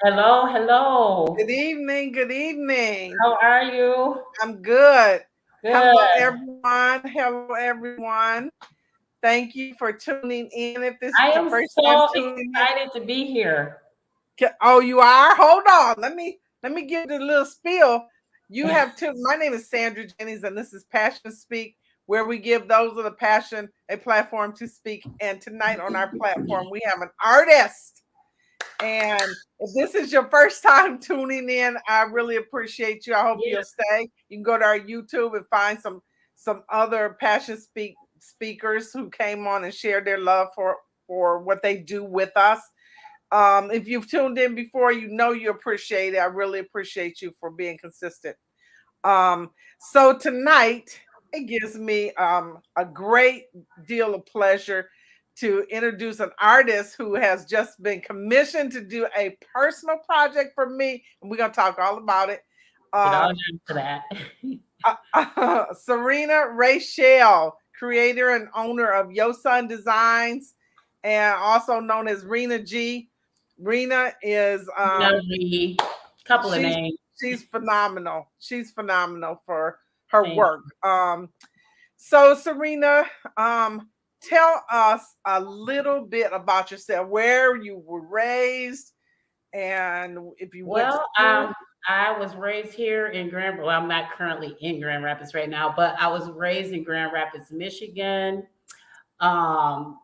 Hello, hello. Good evening. Good evening. How are you? I'm good. Hello, Good. everyone. Hello, everyone. Thank you for tuning in. If this I is your am first time so tuning in, excited to be here. oh, you are. Hold on. Let me give the little spiel. You have two. My name is Sandra Jennings, and this is Passion Speak, where we give those with a passion a platform to speak. And tonight on our platform, we have an artist. And if this is your first time tuning in, I really appreciate you. I hope Yeah. you'll stay. You can go to our YouTube and find some other speakers who came on and shared their love for what they do with us. If you've tuned in before, you know you appreciate it. I really appreciate you for being consistent. So tonight it gives me a great deal of pleasure to introduce an artist who has just been commissioned to do a personal project for me, and we're gonna talk all about it. Get all Um, down to that. Sarina Rachelle, creator and owner of YoSon Designs, and also known as Rena G. Rena is Lovely. Couple of she's names. she's phenomenal. She's phenomenal for her Thank work. So Serena, tell us a little bit about yourself, where you were raised, and if you went to Well, school. I was raised here in Grand. Well, I'm not currently in Grand Rapids right now, but I was raised in Grand Rapids, Michigan. I'm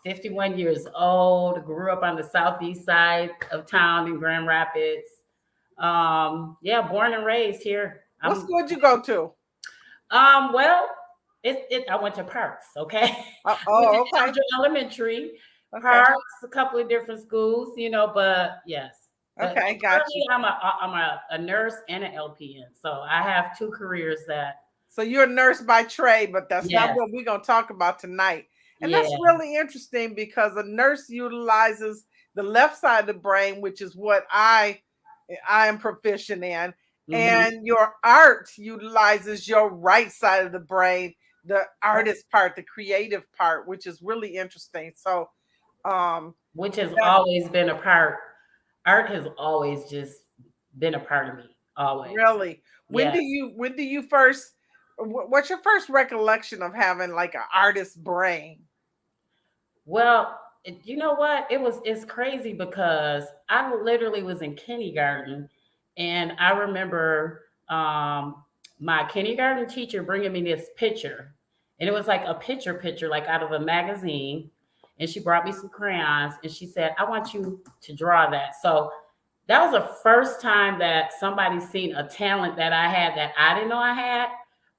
51 years old. Grew up on the southeast side of town in Grand Rapids. Yeah, born and raised here. What school did you go to? Well, I went to Parks, okay? I went to Okay, Georgia Elementary, okay, Parks, a couple of different schools, but yes. But okay, got currently you. I'm a nurse and an LPN. So I have two careers that So you're a nurse by trade, but that's not yes, what we're going to talk about tonight. And yeah. that's really interesting because a nurse utilizes the left side of the brain, which is what I am proficient in, Hmm. and your art utilizes your right side of the brain, the artist part, the creative part, which is really interesting. So, um, Which has that always been a part. Art has always just been a part of me. Always. really, Yes. when do you first? What's your first recollection of having like an artist brain? Well, you know what? It's crazy because I literally was in kindergarten, and I remember my kindergarten teacher bringing me this picture, and it was like a picture, like out of a magazine. And she brought me some crayons, and she said, "I want you to draw that." So that was the first time that somebody seen a talent that I had that I didn't know I had.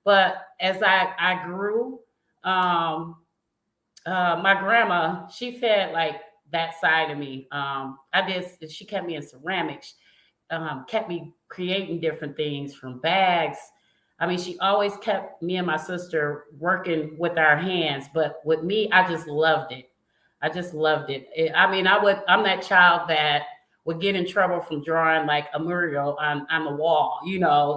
But as I grew, um, my grandma, she fed like that side of me. She kept me in ceramics, kept me creating different things from bags. I mean, she always kept me and my sister working with our hands, but with me, I just loved it. I just loved it. I mean, I'm that child that would get in trouble from drawing like a mural on the wall,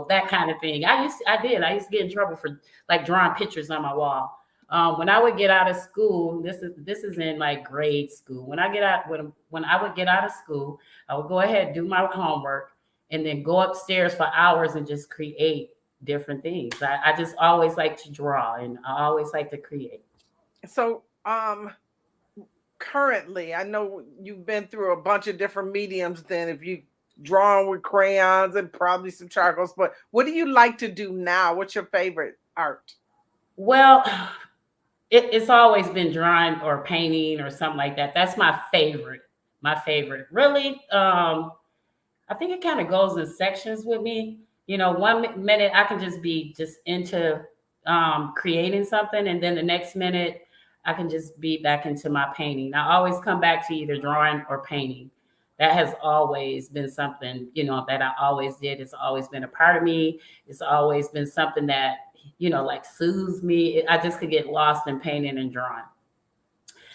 that kind of thing. I used to get in trouble for like drawing pictures on my wall. When I would get out of school, this is in like grade school. When I would get out of school, I would go ahead and do my homework and then go upstairs for hours and just create different things. I just always like to draw and I always like to create. So, currently, I know you've been through a bunch of different mediums. Then, if you drawn with crayons and probably some charcoals, but what do you like to do now? What's your favorite art? Well, it's always been drawing or painting or something like that. That's my favorite. My favorite. Really, I think it kind of goes in sections with me. One minute I can just be just into creating something, and then the next minute I can just be back into my painting. I always come back to either drawing or painting. That has always been something, that I always did. It's always been a part of me. It's always been something that, like soothes me. I just could get lost in painting and drawing.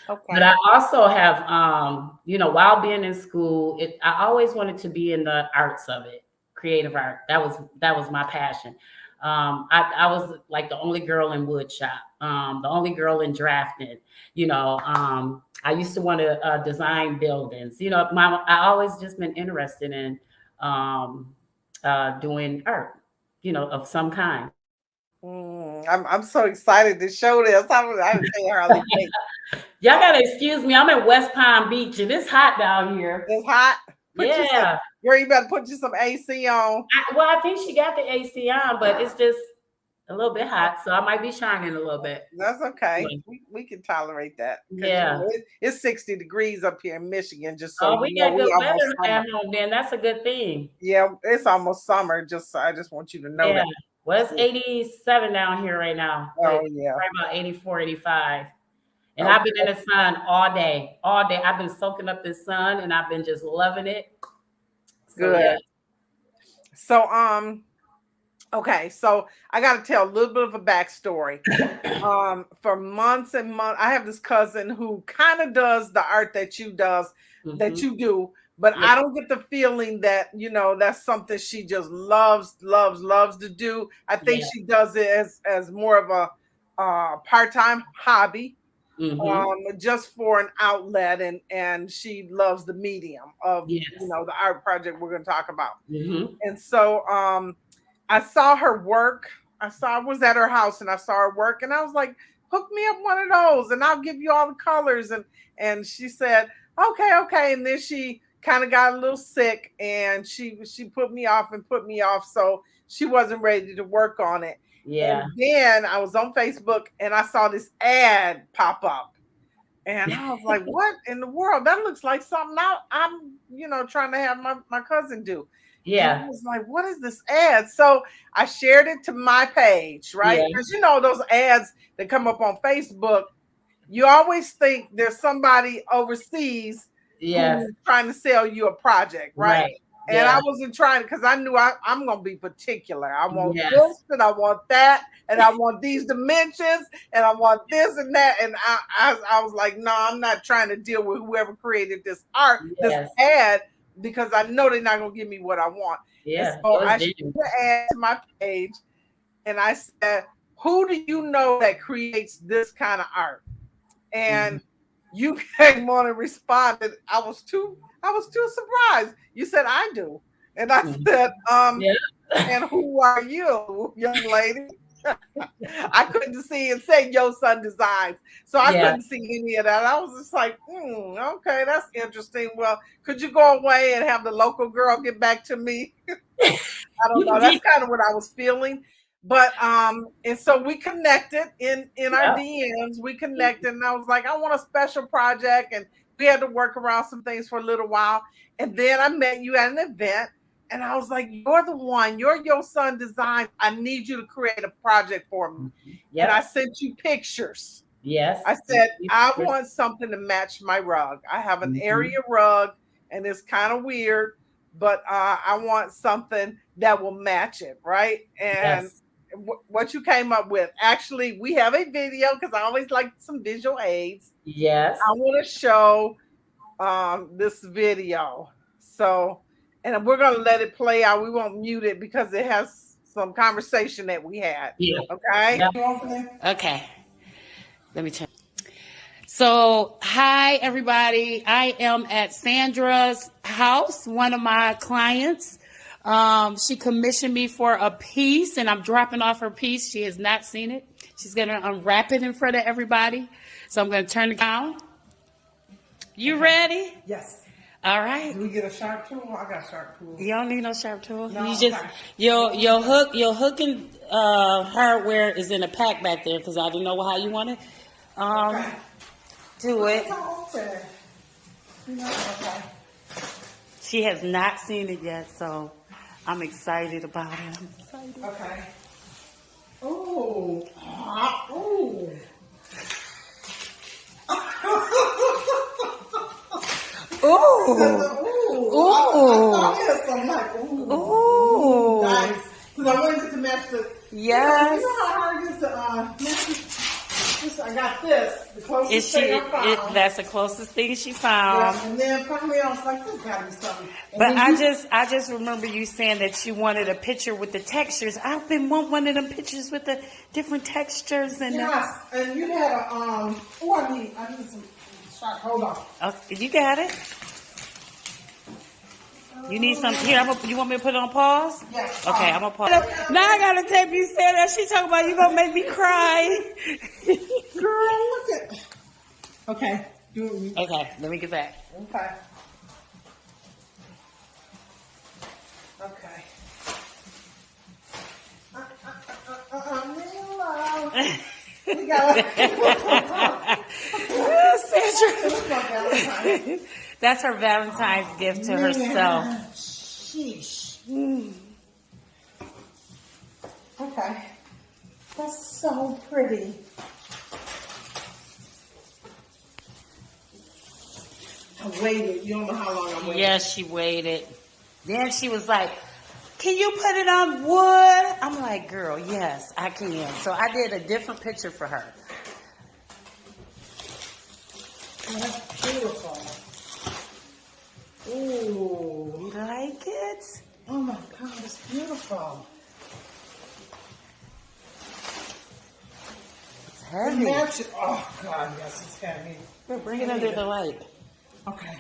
But Okay. I also have, while being in school, I always wanted to be in the arts of it, creative art. That was my passion. I was like the only girl in wood shop, the only girl in drafting. I used to want to design buildings. I always just been interested in um, doing art, of some kind. I'm so excited to show this. I can't hardly wait. Y'all gotta excuse me. I'm in West Palm Beach and it's hot down here. It's hot. Yeah. Girl, you better put you some AC on. I think she got the AC on, but it's just a little bit hot, so I might be shining a little bit. That's okay. We can tolerate that. Yeah. It's 60 degrees up here in Michigan, just so we got good weather at home then. That's a good thing. Yeah, it's almost summer. I just want you to know that. Well, it's 87 down here right now. Oh, yeah. Right about 84, 85. And I've been in the sun all day. All day. I've been soaking up this sun and I've been just loving it. Good. Yeah. So, okay, so I got to tell a little bit of a backstory. For months and months, I have this cousin who kind of does the art that you do, but I don't get the feeling that, that's something she just loves to do. I think she does it as more of a part-time hobby, just for an outlet, and she loves the medium of, the art project we're going to talk about. And so, I saw her work. I was at her house and I saw her work and I was like, hook me up one of those and I'll give you all the colors. And she said, okay. And then she kind of got a little sick and she put me off. So she wasn't ready to work on it. Yeah. And then I was on Facebook and I saw this ad pop up. And I was like, what in the world? That looks like something I'm trying to have my cousin do. Yeah. And I was like, what is this ad? So I shared it to my page, right? Because those ads that come up on Facebook, you always think there's somebody overseas who's trying to sell you a project, right? And I wasn't trying, because I knew I'm going to be particular. I want this and I want that and I want these dimensions and I want this and that. And I was like, no, I'm not trying to deal with whoever created this art, this ad, because I know they're not going to give me what I want. Yeah. So I shared the ad to my page and I said, who do you know that creates this kind of art? And you came on and responded. I was too surprised. You said, I do. And I said, and who are you, young lady? I couldn't see it say YoSon Designs. So I couldn't see any of that. I was just like, okay, that's interesting. Well, could you go away and have the local girl get back to me? I don't know. That's kind of what I was feeling. But and so we connected in our DMs. We connected and I was like, I want a special project. And we had to work around some things for a little while. And then I met you at an event. And I was like, you're the one, you're YoSon Design. I need you to create a project for me. And I sent you pictures. Yes. I said, I want something to match my rug. I have an area rug and it's kind of weird, but I want something that will match it. Right. And what you came up with, actually, we have a video because I always like some visual aids. Yes. I want to show this video. So, and we're going to let it play out. We won't mute it because it has some conversation that we had. Yeah. Okay. Yeah. Okay. Let me turn. So, hi, everybody. I am at Sandra's house, one of my clients. She commissioned me for a piece, and I'm dropping off her piece. She has not seen it. She's going to unwrap it in front of everybody. So I'm going to turn it down. You ready? Yes. All right. Do we get a sharp tool? I got a sharp tool. You don't need no sharp tool. No, you just your hook and hardware is in a pack back there because I don't know how you want it. Do it. Okay. She has not seen it yet, so I'm excited about it. Okay. Oh. Oh. Ooh. Nice. Because I wanted to match the. Yes. You know how hard it is to match this? I got this. The closest thing I found. That's the closest thing she found. Yeah, and then finally I was like, there's got to be something. And but I just remember you saying that you wanted a picture with the textures. I've been wanting one of them pictures with the different textures and. Yes, and you had a I need some Hold on. Okay, you got it. You need some here. You want me to put it on pause? Yes. Okay, I'm gonna pause. Now I gotta tape you saying that. She talking about you gonna make me cry. Girl, look at. Okay. Okay, let me get back. Okay. Okay. We got Sandra. That's her Valentine's gift to herself. Sheesh. Okay. That's so pretty. I waited. You don't know how long I waited. Yes, she waited. Then she was like, can you put it on wood? I'm like, girl, yes, I can. So I did a different picture for her. Oh, that's beautiful. Ooh. You like it? Oh my God, it's beautiful. It's heavy. Oh God, yes, it's heavy. Here, bring it under the light. Okay.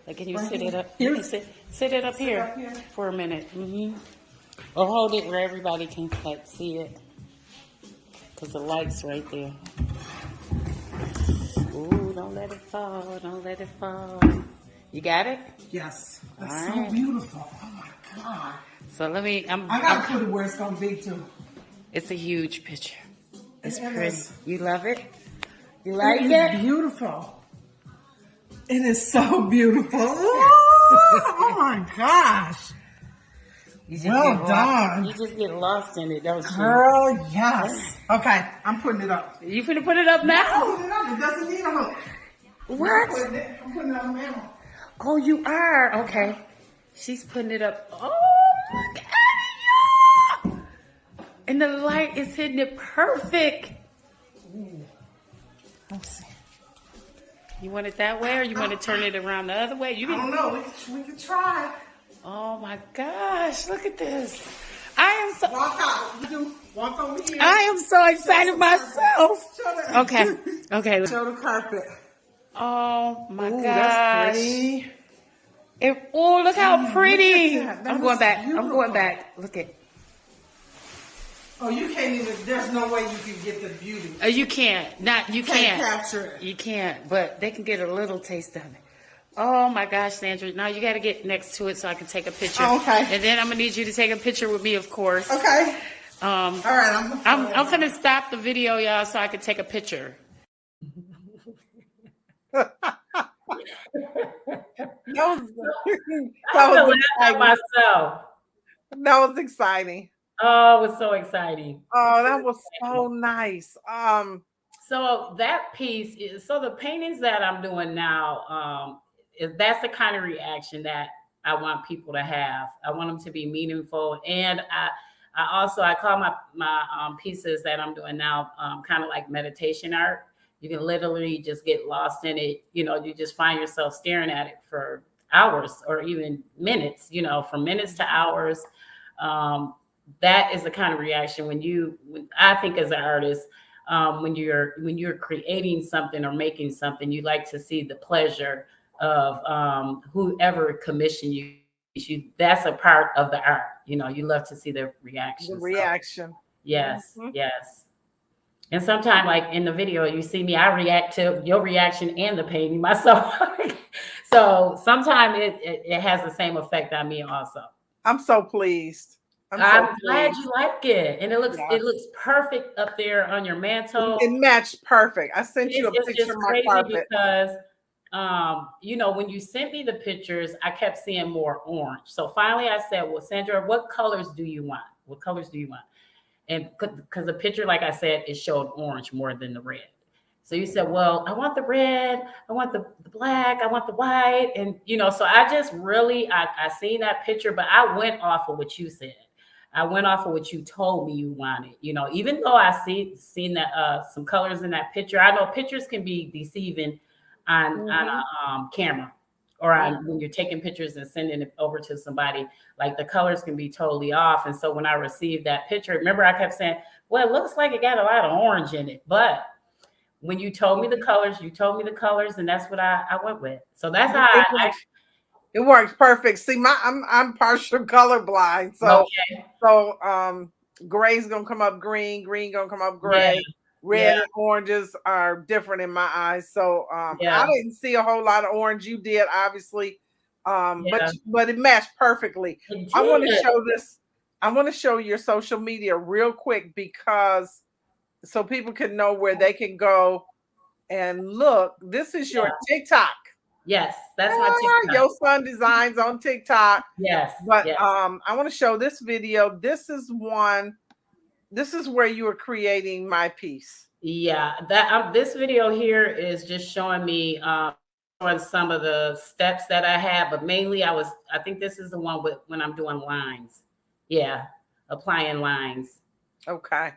Like, can you Right sit here. it up? You can sit it up here up here. for a minute. Or hold it where everybody can like see it, cause the light's right there. Ooh, don't let it fall. Don't let it fall. You got it? Yes. That's All so right. beautiful. Oh my God. So let me. I gotta put it where it's gonna be too. It's a huge picture. It's It pretty. is. You love it? You like It it? is beautiful. It is so beautiful. Oh my gosh. You just Well get done. You just get lost in it, don't you? Girl, yes. Okay, I'm putting it up. You finna put it up I'm now? putting it up. It doesn't need a hook. What? I'm putting it on the mantle. Oh, you are? Okay. She's putting it up. Oh, look at it, y'all. And the light is hitting it perfect. Let's see. You want it that way or you want to turn it around the other way? You I don't can. know. We can try. Oh my gosh, look at this. I am so Walk out. Walk over here. I am so excited myself. Okay. Okay. Show the carpet. Oh my Ooh, gosh. that's pretty. Look how pretty. Look at that. I'm That going is back. I'm beautiful. going back. Look at. Oh, you can't even. There's no way you can get the beauty. You can't. You Can't can't. capture it. You can't. But they can get a little taste of it. Oh my gosh, Sandra. Now you got to get next to it so I can take a picture. Oh, okay. And then I'm going to need you to take a picture with me, of course. Okay. All right. I'm going to stop the video, y'all, so I can take a picture. That was I exciting. myself. That was exciting. Oh, it was so exciting. Oh, that was so nice. So that piece is so the paintings that I'm doing now, that's the kind of reaction that I want people to have. I want them to be meaningful, and I call my pieces that I'm doing now kind of like meditation art. You can literally just get lost in it. You know, you just find yourself staring at it for hours or even minutes. You know, from minutes to hours. That is the kind of reaction when I think as an artist. When you're creating something or making something, you like to see the pleasure of whoever commissioned you. That's a part of the art. You know, you love to see the reaction. The reaction. So, yes, Mhm. yes. And sometimes, like in the video, you see me, I react to your reaction and the painting myself. So sometimes it has the same effect on me also. I'm so pleased. I'm glad you like it, and it looks perfect up there on your mantle. It matched perfect. I sent you a It's picture just of my crazy carpet. because, you know, when you sent me the pictures, I kept seeing more orange. So finally, I said, "Well, Sandra, what colors do you want? What colors do you want?" And because the picture, like I said, it showed orange more than the red. So you said, "Well, I want the red, I want the black, I want the white," and you know, so I just really I seen that picture, but I went off of what you said. I went off of what you told me you wanted. You know, even though I seen that some colors in that picture, I know pictures can be deceiving on a camera or on when you're taking pictures and sending it over to somebody. Like the colors can be totally off. And so when I received that picture, remember I kept saying, "Well, it looks like it got a lot of orange in it," but when you told me the Mhm. colors, you told me the colors, and that's what I went with. So that's how It I works. It works perfect. See, I'm partial colorblind, so okay. so gray's gonna come up green, green gonna come up Yeah, gray, yeah, red and oranges are different in my eyes. So I yeah, didn't see a whole lot of orange. You did obviously, yeah. but it matched perfectly. It I want to did. show this. I want to show your social media real quick because so people can know where they can go and look. This is your Yeah. TikTok. Yes, that's my Your TikTok. son designs on TikTok. Yes, But yes. I want to show this video. This is one. This is where you are creating my piece. Yeah, that this video here is just showing me showing some of the steps that I had, but mainly I think this is the one with when I'm doing lines. Yeah, applying lines. Okay.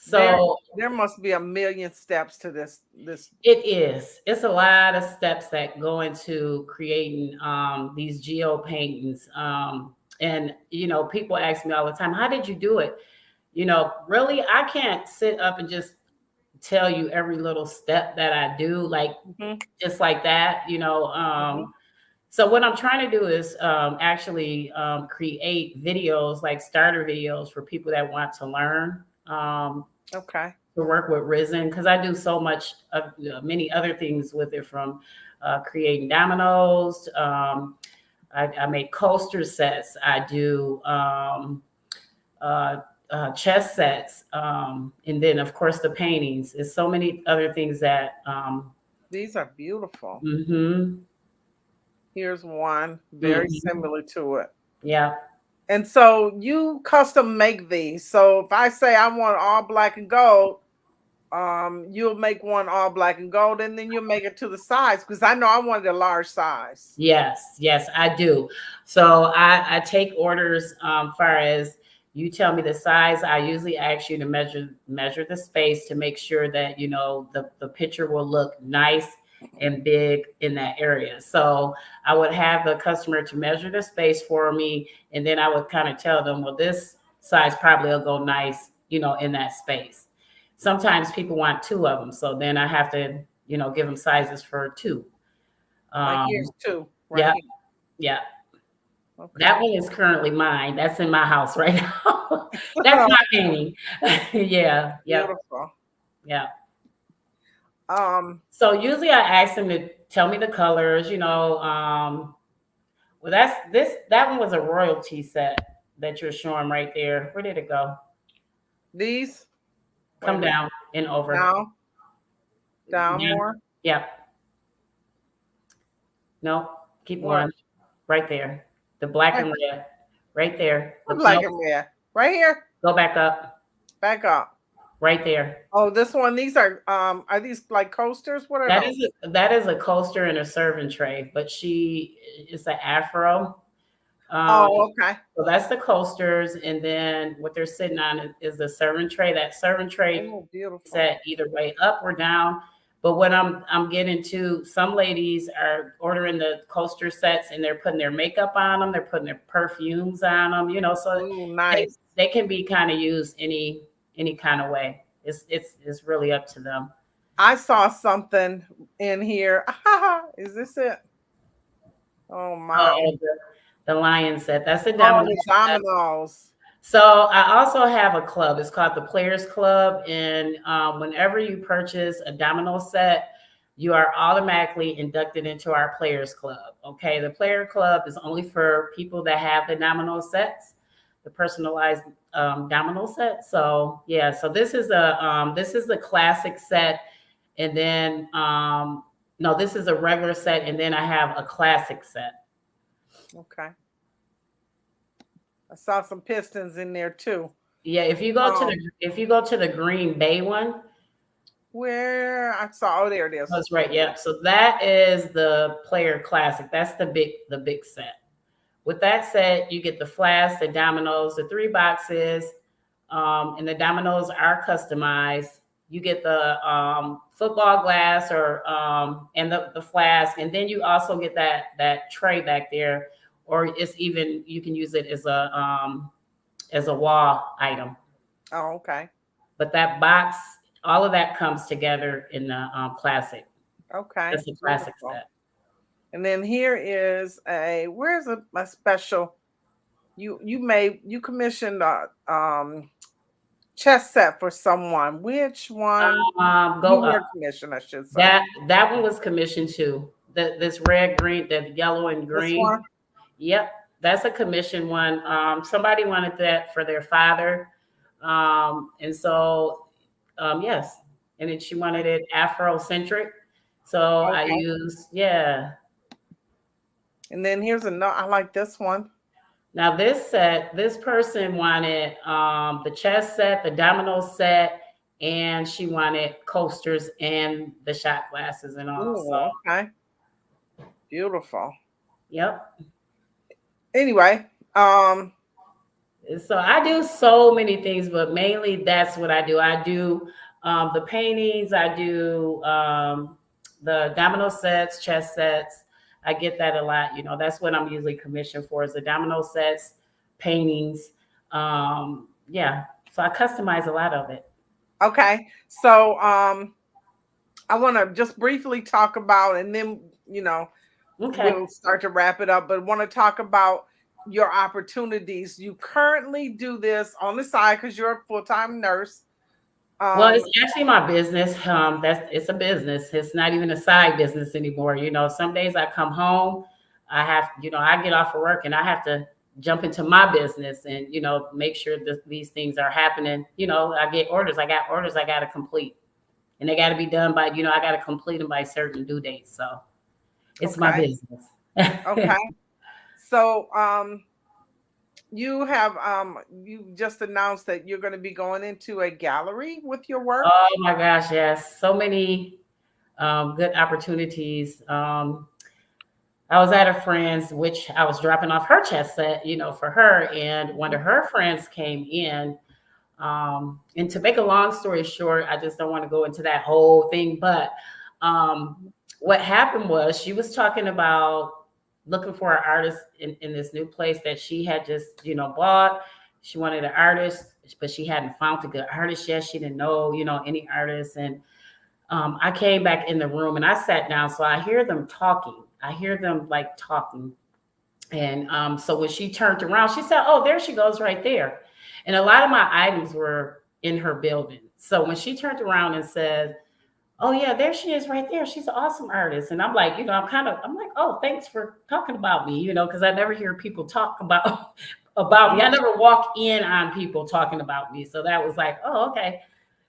There So there must be a million steps to this. it is. It's a lot of steps that go into creating these geo paintings. And people ask me all the time, "How did you do it?" Really, I can't sit up and just tell you every little step that I do, like Mhm, just like that. mhm. So what I'm trying to do is actually create videos, like starter videos for people that want to learn. Okay. To work with resin because I do so much of many other things with it from creating dominoes. I make coaster sets. I do uh, chess sets. And then, of course, the paintings. There's so many other things that. These are beautiful. Mhm, Here's one very mhm. similar to it. Yeah. And so you custom make these. So if I say I want all black and gold, you'll make one all black and gold, and then you'll make it to the size because I know I wanted a large size. Yes, yes, I do. So I take orders far as you tell me the size. I usually ask you to measure the space to make sure that the picture will look nice and big in that area. So I would have the customer to measure the space for me, and then I would kind of tell them, well, this size probably will go nice, in that space. Sometimes people want two of them, so then I have to, give them sizes for two. Like Um, here's two right yeah, here. yeah. That Okay. one is currently mine. That's in my house right now. That's my painting. Yeah, yep, Beautiful. yeah. Um, So usually I ask them to tell me the colors, well that one was a royalty set that you're showing right there. Where did it go? these. Wait a Come minute. down and over. Down, down Yeah, more. yep. No, keep Where? going. Right there. The black Right. and red. Right there. What black Nope. and red? Right here. Go back up. Back up. Right there. Oh, this one. These are these like coasters? What are That those? is a coaster and a serving tray, but she is an afro. Um, Oh, okay. so that's the coasters, and then what they're sitting on is the serving tray. That serving tray Oh, beautiful. set either way up or down. But what I'm getting to, some ladies are ordering the coaster sets and they're putting their makeup on them, they're putting their perfumes on them, so Ooh, they nice. they can be kind of used any kind of way. It's really up to them. I saw something in here. Is this it? Oh my. Oh, the lion set. That's the Oh, domino the set. dominoes. So I also have a club. It's called the Players Club, and whenever you purchase a domino set, you are automatically inducted into our Players Club. Okay, the Player Club is only for people that have the domino sets, the personalized domino set. So yeah, so this is the classic set, and then no, this is a regular set, and then I have a classic set. Okay. I saw some pistons in there too. Yeah, Um, if you go to the Green Bay one, where I saw, oh, there it is. that's right. Yeah. So that is the player classic. That's the big set. With that set, you get the flask, the dominoes, the three boxes, and the dominoes are customized. You get the football glass or and the flask, and then you also get that tray back there, or it's even you can use it as a wall item. Oh, okay. But that box all of that comes together in the classic. Okay, That's a classic beautiful. set. And then here is where's a special you commissioned a chess set for someone. Which one? Go You up. were commissioned, I should say. That one was commissioned too. This red, green, the yellow and This green. one? Yep, that's a commission one. Somebody wanted that for their father, and so yes, and then she wanted it Afrocentric. So I Okay. used yeah. And then here's another. I like this one. Now this set, this person wanted the chess set, the domino set, and she wanted coasters and the shot glasses and all. So Ooh, okay. Beautiful. yep. Anyway, So I do so many things, but mainly that's what I do. I do the paintings. I do the domino sets, chess sets. I get that a lot. You know, that's what I'm usually commissioned for is the domino sets, paintings. Yeah. So I customize a lot of it. okay. So I want to just briefly talk about, and then Okay. we'll start to wrap it up. But want to talk about your opportunities. You currently do this on the side because you're a full-time nurse. Well, Um, it's actually my business. That's it's a business. It's not even a side business anymore. You know, some days I come home, I have, I get off of work and I have to jump into my business and, make sure that these things are happening. I get orders. I got orders I got to complete, and they got to be done by, I got to complete them by certain due dates. So it's my okay. business. Okay. So you just announced that you're going to be going into a gallery with your work. Oh my gosh, yes, so many good opportunities. I was at a friend's, which I was dropping off her chess set, for her. And one of her friends came in. And to make a long story short, I just don't want to go into that whole thing. But what happened was she was talking about looking for an artist in this new place that she had just, bought. She wanted an artist, but she hadn't found a good artist yet. She didn't know, any artists. And I came back in the room and I sat down. So I hear them talking. I hear them like talking. And so when she turned around, she said, "Oh, there she goes right there." And a lot of my items were in her building. So when she turned around and said, "Oh, yeah, there she is right there. She's an awesome artist." And I'm like, I'm like, "Oh, thanks for talking about me," because I never hear people talk about about me. I never walk in on people talking about me. So that was like, oh, okay.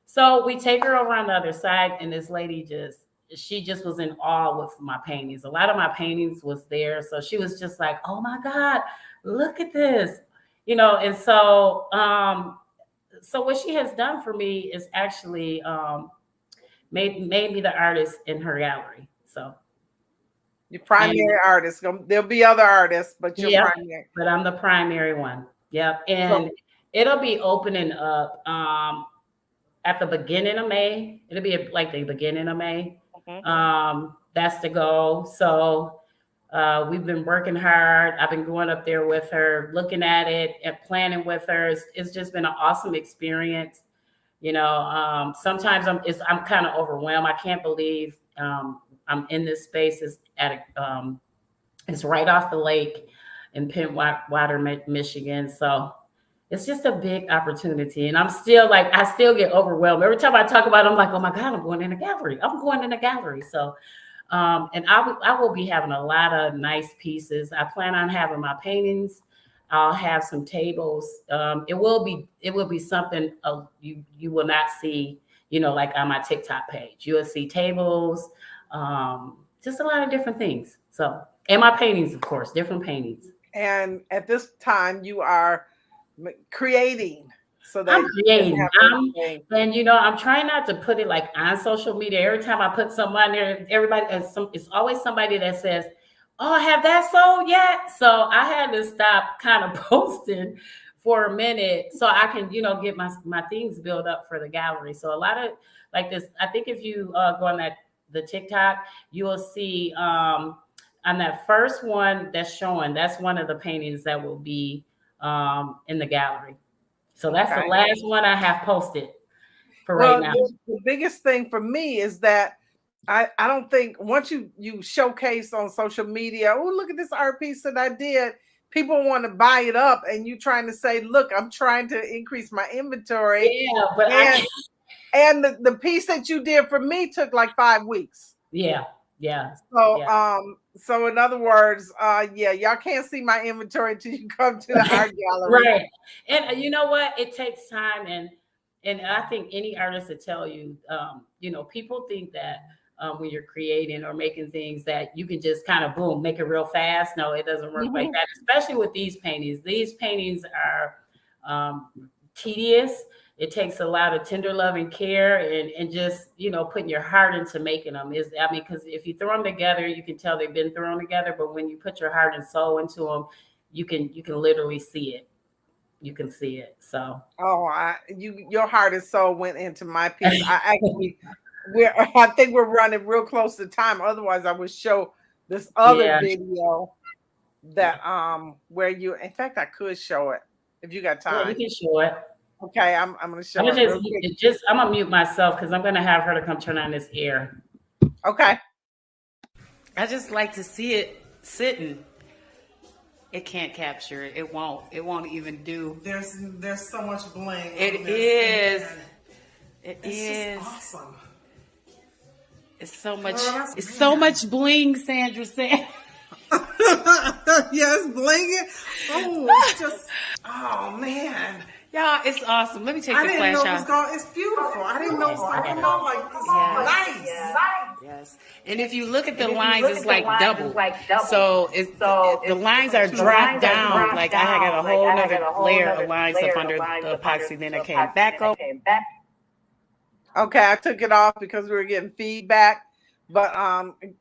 So we take her over on the other side, and this lady she just was in awe with my paintings. A lot of my paintings was there. So she was just like, "Oh my God, look at this." And so what she has done for me is actually made me the artist in her gallery. So Your and primary artist. There'll be other artists, but you're yep, primary. but I'm the primary one. Yep. So And it'll be opening up at the beginning of May. It'll be like the beginning of May. mhm. That's the goal. So we've been working hard. I've been going up there with her, looking at it and planning with her. It's just been an awesome experience. Sometimes I'm kind of overwhelmed. I can't believe I'm in this space. It's right off the lake in Water, Michigan. So it's just a big opportunity. And I'm still like, I still get overwhelmed. Every time I talk about it, I'm like, oh my God, I'm going in a gallery. I'm going in a gallery. So, and I will be having a lot of nice pieces. I plan on having my paintings. I'll have some tables. It will be something you will not see, like on my TikTok page. You will see tables, just a lot of different things. So, and my paintings, of course, different paintings. and at this time you are creating so that I'm you can creating. have everything. And I'm trying not to put it like on social media. Every time I put something on there, it's always somebody that says, "Oh, I have that sold yet?" So I had to stop kind of posting for a minute so I can, get my things built up for the gallery. So a lot of like this, I think if you go on the TikTok, you will see on that first one that's showing, that's one of the paintings that will be in the gallery. So that's the Okay. last one I have posted for right Well, now. the biggest thing for me is that I don't think once you showcase on social media, oh, look at this art piece that I did, people want to buy it up, and you trying to say, look, I'm trying to increase my inventory, Yeah, but I and can't. the piece that you did for me took like 5 weeks. Yeah, yeah, So yeah. so in other words, yeah, y'all can't see my inventory until you come to the art gallery. Right. And you know what? It takes time, and I think any artist will tell you, people think that when you're creating or making things that you can just kind of boom, make it real fast. No, it doesn't work like Mhm. that, especially with these paintings. These paintings are tedious. It takes a lot of tender love and care, and just, putting your heart into making them. Because if you throw them together, you can tell they've been thrown together. But when you put your heart and soul into them, you can literally see it. You can see it. So Oh, your heart and soul went into my piece. I actually I think we're running real close to time. Otherwise, I would show this other yeah, video yeah, that where you, in fact, I could show it if you got yeah. You time. can show it. Okay, I'm gonna I'm show it gonna real quick. I'm gonna mute myself because I'm gonna have her to come turn on this air. Okay. I just like to see it sitting. It can't capture it. It won't. It won't even do. There's so much bling. It is. It It's is. just awesome. It's so much. that's It's so much bling. Sandra said. Yes, blinging. Oh, it's just, oh man. Y'all, it's awesome. Let me take I the didn't know flash it was off. going. It's beautiful. I didn't know it was going to come out like this. Yes. Nice. Yes. And if you look at the lines, it's like double. So the lines are dropped down. Like I had got a whole nother layer of lines up under the epoxy. Then I came back over. Okay, I took it off because we were getting feedback, but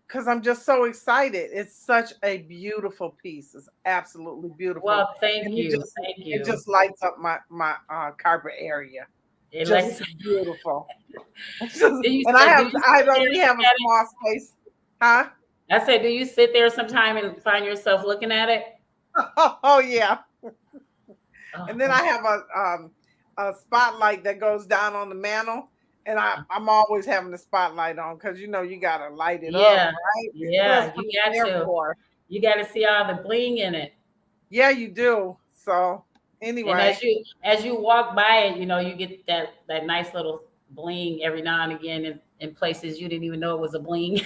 because I'm just so excited. It's such a beautiful piece. It's absolutely beautiful. Well, thank And you. Thank it you. just lights up my carpet area. It Just likes, beautiful. do you, And do you I sit there only have a small space. Huh? I said, do you sit there sometime and find yourself looking at it? Oh yeah. Oh, And then I have a spotlight that goes down on the mantle, and I'm always having the spotlight on because you gotta light it up, yeah, right? So that's yeah, what you it's got there to. for. You got to see all the bling in it. Yeah, you do. So And anyway, as you walk by it, you get that nice little bling every now and again in places you didn't even know it was a bling.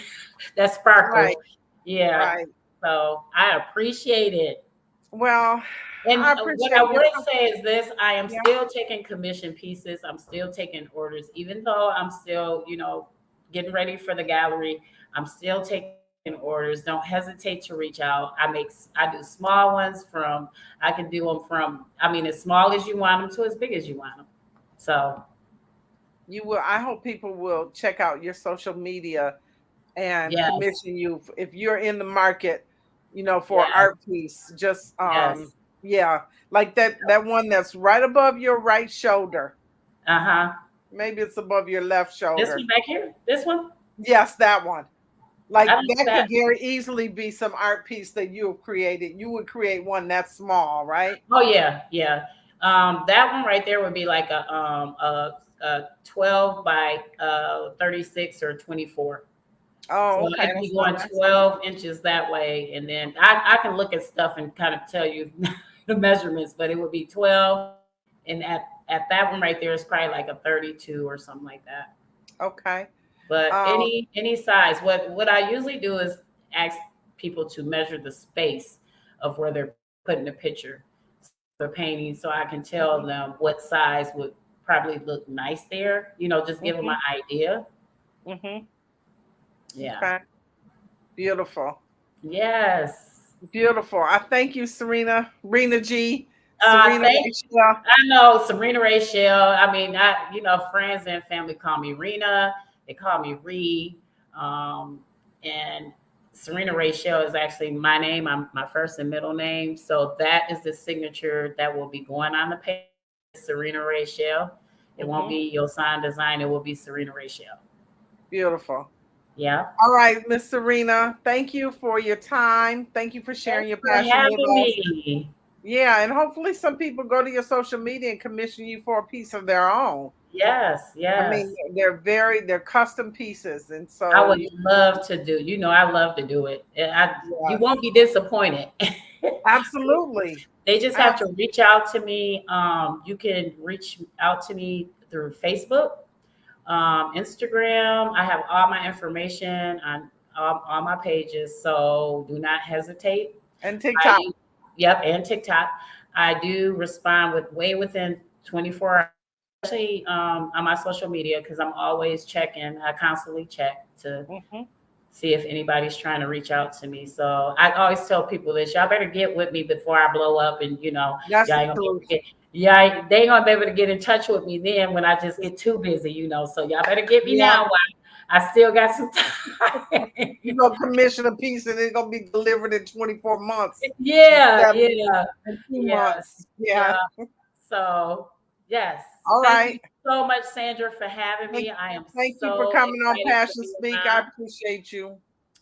That right, sparkle. Yeah. right. So I appreciate it. Well, And I what I appreciate your will say is this: I am yeah. still taking commission pieces. I'm still taking orders, even though I'm still, getting ready for the gallery. I'm still taking orders. Don't hesitate to reach out. I do small ones I can do them from, as small as you want them to as big as you want them. So You will. I hope people will check out your social media and yes, commission you if you're in the market, for yes, art piece. Just yes. yeah, like that one that's right above your right shoulder. Uh huh. Maybe it's above your left This shoulder. one back here. This one. Yes, that one. I Like don't that that. could very easily be some art piece that you have created. You would create one that's small, right? Oh yeah, yeah. That one right there would be like a 12 by 36 or 24. So Oh, okay. it'd be That's not going nice. 12 inches that way, and then I can look at stuff and kind of tell you the measurements, but it would be 12, and at that one right there is probably like a 32 or something like that. Okay. But Um, any size. What I usually do is ask people to measure the space of where they're putting the picture, they're painting, so I can tell mhm, them what size would probably look nice there. Just give them an mhm, idea. mhm. Yeah. Okay. Beautiful. Yes. Beautiful. I thank you, Rena G. Sarina Thank. Rachelle. I know Sarina Rachelle. Friends and family call me Rena. They call me Ree. Um, and Sarina Rachelle is actually my name. I'm my first and middle name. So that is the signature that will be going on the page. Sarina Rachelle. It won't Mhm. be YoSon Design. It will be Sarina Rachelle. Beautiful. Yeah. All right, Miss Sarina, thank you for your time. Thank you for sharing Thanks your for passion with having us. me. Yeah, and hopefully some people go to your social media and commission you for a piece of their own. Yes, I mean, yes. they're custom pieces, and I so would you, love to do. I love to do it. You yes, won't be disappointed. absolutely, They just have to absolutely. reach out to me. You can reach out to me through Facebook, Instagram. I have all my information on all my pages, so do not hesitate. And I TikTok. do, yep, and TikTok. I do respond with way within 24 hours, especially on my social media because I'm always checking. I constantly check to Hmm. see if anybody's trying to reach out to me. So I always tell people this: y'all better get with me before I blow up, and That's y'all the ain't gonna be able truth. to get. Yeah, they ain't gonna be able to get in touch with me then when I just get too busy. So y'all better get me Yeah, now while I still got some time. you're gonna commission a piece and it's gonna be delivered in 24 months Yeah, instead of yeah, in 2 months. yes, Yeah. yeah. So, yes, All thank you right. so much, Sandra, for having Thank, me. I am thank you for so coming on excited to Passion be Speak. I around. appreciate you. I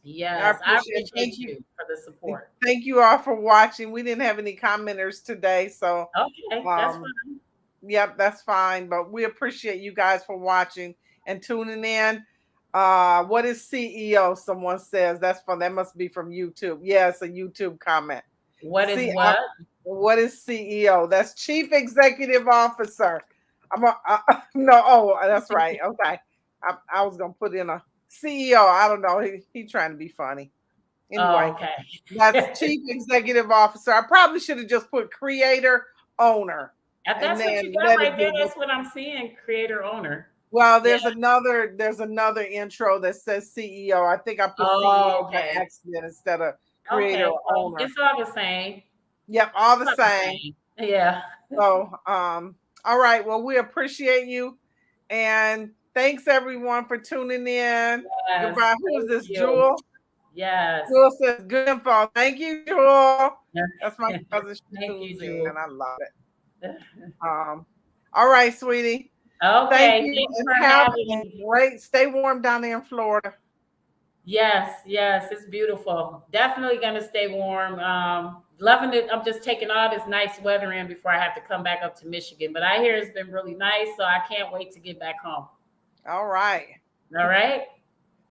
Yes, I appreciate. Thank appreciate you. you for the support. Thank you all for watching. We didn't have any commenters today, so Okay, that's um, fine. yep, that's fine. But we appreciate you guys for watching and tuning in. What is CEO? Someone says that's from that must be from YouTube. Yeah, it's a YouTube comment. What is See, what? what is CEO? That's Chief Executive Officer. No. Oh, that's right. Okay, I was gonna put in a CEO. I don't know. He trying to be funny. Oh, Anyway, that's okay. Chief Executive Officer. I probably should have just put Creator Owner, If and that's what you then got let right it there, be. that's what I'm seeing. Creator owner. Well, Yeah. there's another intro that says CEO. I think I put CEO Oh, by okay. accident instead of Creator Okay. or Well, Owner. it's all the same. Yep, all It's the all the same. same. Yeah. So, all right. Well, we appreciate you, and thanks everyone for tuning in. Yes. Goodbye. Who is Thank this? you. Jewel. Yes. Jewel says good info. Thank you, Jewel. That's my cousin. She Thank you, tunes in, Jewel. and I love it. All right, sweetie. Thank Okay. you, Thanks and for have having a me. great. Stay warm down there in Florida. Yes, yes, it's beautiful. Definitely gonna stay warm. Loving it. I'm just taking all this nice weather in before I have to come back up to Michigan. But I hear it's been really nice, so I can't wait to get back home. All right. All right.